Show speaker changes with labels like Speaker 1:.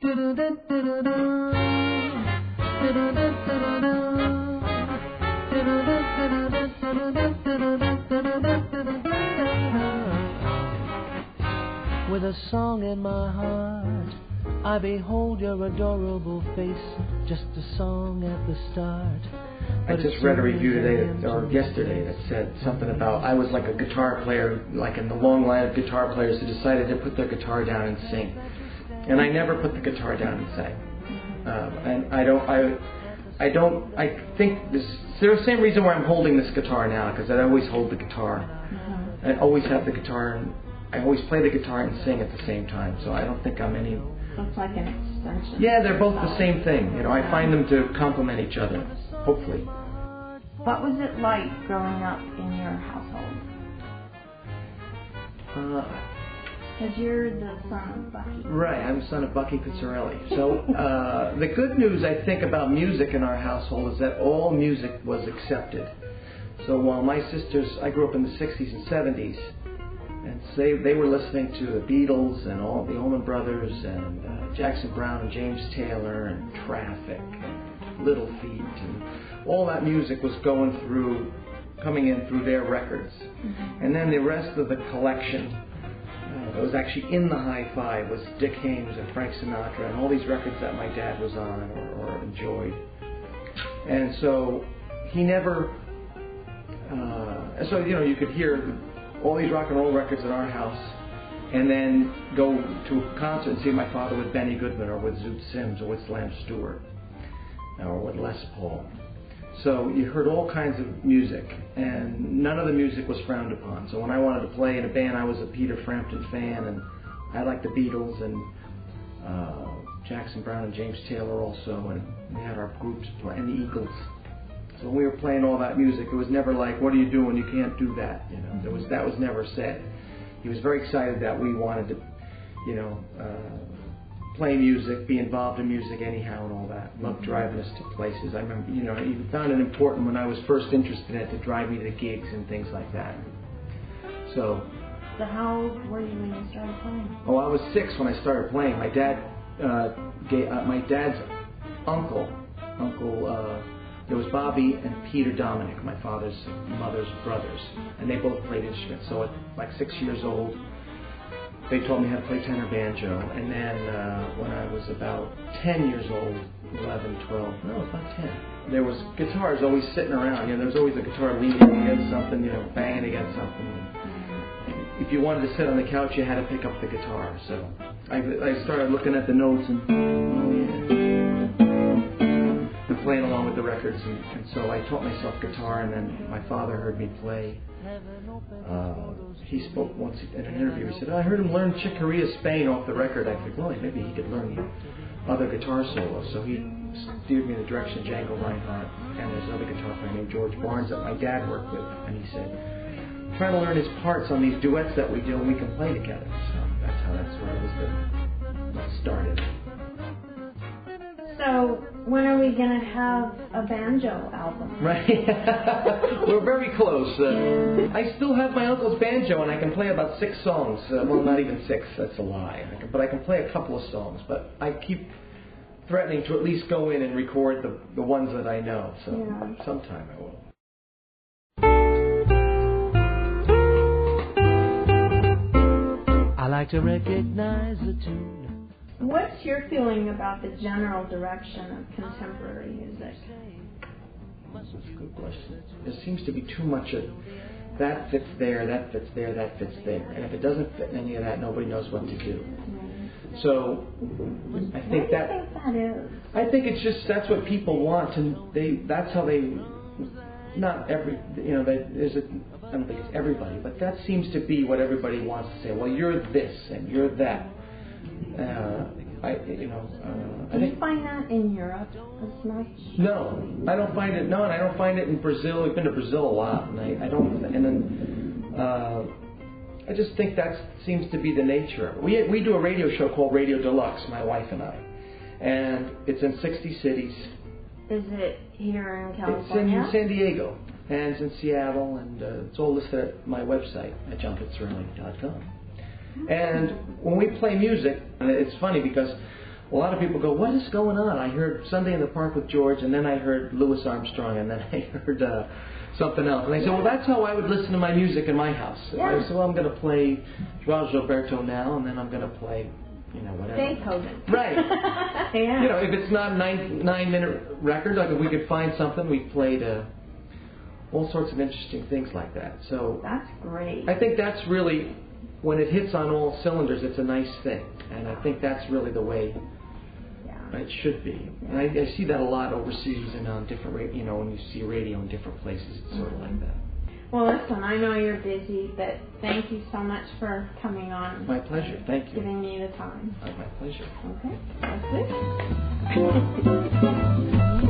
Speaker 1: With a song in my heart, I behold your adorable face, just a song at the start.
Speaker 2: I just read a review today, or yesterday, that said something about I was like a guitar player, like in the long line of guitar players who decided to put their guitar down and sing. And I never put the guitar down and sang. And I think this, there's the same reason why I'm holding this guitar now, because I always hold the guitar. I always have the guitar, and I always play the guitar and sing at the same time. So I don't think I'm any...
Speaker 3: It's like an extension.
Speaker 2: Yeah, they're both the same thing. You know, I find them to complement each other, hopefully.
Speaker 3: What was it like growing up in your household? Because you're the son of Bucky.
Speaker 2: Right, I'm the son of Bucky Pizzarelli. So the good news, I think, about music in our household is that all music was accepted. So while my sisters, I grew up in the 60s and 70s, and they were listening to the Beatles and all the Allman Brothers and Jackson Browne and James Taylor and Traffic and Little Feat, and all that music was coming in through their records. Mm-hmm. And then the rest of the collection that was actually in the hi-fi was Dick Haymes and Frank Sinatra and all these records that my dad was on or enjoyed. And so he never, so you know, you could hear all these rock and roll records in our house, and then go to a concert and see my father with Benny Goodman or with Zoot Sims or with Slam Stewart or with Les Paul. So you heard all kinds of music, and none of the music was frowned upon. So when I wanted to play in a band, I was a Peter Frampton fan, and I liked the Beatles and Jackson Browne and James Taylor also, and we had our groups play, and the Eagles. So when we were playing all that music, it was never like, "What are you doing? You can't do that." You know, that was never said. He was very excited that we wanted to, you know, play music, be involved in music anyhow, and all that. Loved driving us to places. I remember, you know, he found it important when I was first interested in it to drive me to gigs and things like that. So
Speaker 3: how old were you when you started playing?
Speaker 2: Oh, I was 6 when I started playing. My dad, my dad's uncle. There was Bobby and Peter Dominic, my father's mother's brothers, and they both played instruments. So at like 6 years old, they taught me how to play tenor banjo. And then when I was about 10 years old, 11, 12, no, about 10, there was guitars always sitting around. You know, there was always a guitar leaning against something, you know, banging against something. And if you wanted to sit on the couch, you had to pick up the guitar. So I started looking at the notes and, oh yeah, and playing along with the records. And so I taught myself guitar, and then my father heard me play. He spoke once in an interview. He said, I heard him learn Chick Corea Spain off the record. I said, well, maybe he could learn other guitar solos. So he steered me in the direction of Django Reinhardt, and there's another guitar player named George Barnes that my dad worked with. And he said, try to learn his parts on these duets that we do, and we can play together. So that's where it was started.
Speaker 3: So when are we going to have a banjo album?
Speaker 2: Right. We're very close. I still have my uncle's banjo, and I can play about 6 songs. Well, not even 6. That's a lie. But I can play a couple of songs. But I keep threatening to at least go in and record the ones that I know. So sometime I will.
Speaker 1: I like to recognize the tune.
Speaker 3: What's your feeling about the general direction of contemporary music?
Speaker 2: That's a good question. There seems to be too much of that fits there, that fits there, that fits there. And if it doesn't fit in any of that, nobody knows what to do. So I think that...
Speaker 3: What do you think that is?
Speaker 2: I think it's just, that's what people want, and that's how they... Not every, you know, I don't think it's everybody, but that seems to be what everybody wants to say. Well, you're this and you're that.
Speaker 3: Do you find that in Europe as much?
Speaker 2: No, I don't find it. No, and I don't find it in Brazil. We've been to Brazil a lot, and I don't. And then I just think that seems to be the nature of it. We do a radio show called Radio Deluxe, my wife and I, and it's in 60 cities.
Speaker 3: Is it here in California?
Speaker 2: It's in San Diego, and it's in Seattle, and it's all listed at my website at johnpizzarelli.com. And when we play music, and it's funny because a lot of people go, what is going on? I heard Sunday in the Park with George, and then I heard Louis Armstrong, and then I heard something else. And I said, well, that's how I would listen to my music in my house.
Speaker 3: Yeah.
Speaker 2: I said, well, I'm going to play João Gilberto now, and then I'm going to play, whatever.
Speaker 3: Beethoven.
Speaker 2: Right.
Speaker 3: Yeah.
Speaker 2: If it's not 9-minute record, like if we could find something, we played all sorts of interesting things like that. So
Speaker 3: that's great.
Speaker 2: I think that's really, when it hits on all cylinders, it's a nice thing. And I think that's really the way it should be. And I see that a lot overseas and on different, when you see radio in different places, it's sort of like that.
Speaker 3: Well, listen, I know you're busy, but thank you so much for coming on.
Speaker 2: My pleasure. Thank you.
Speaker 3: Giving me the time.
Speaker 2: My pleasure.
Speaker 3: Okay, that's it.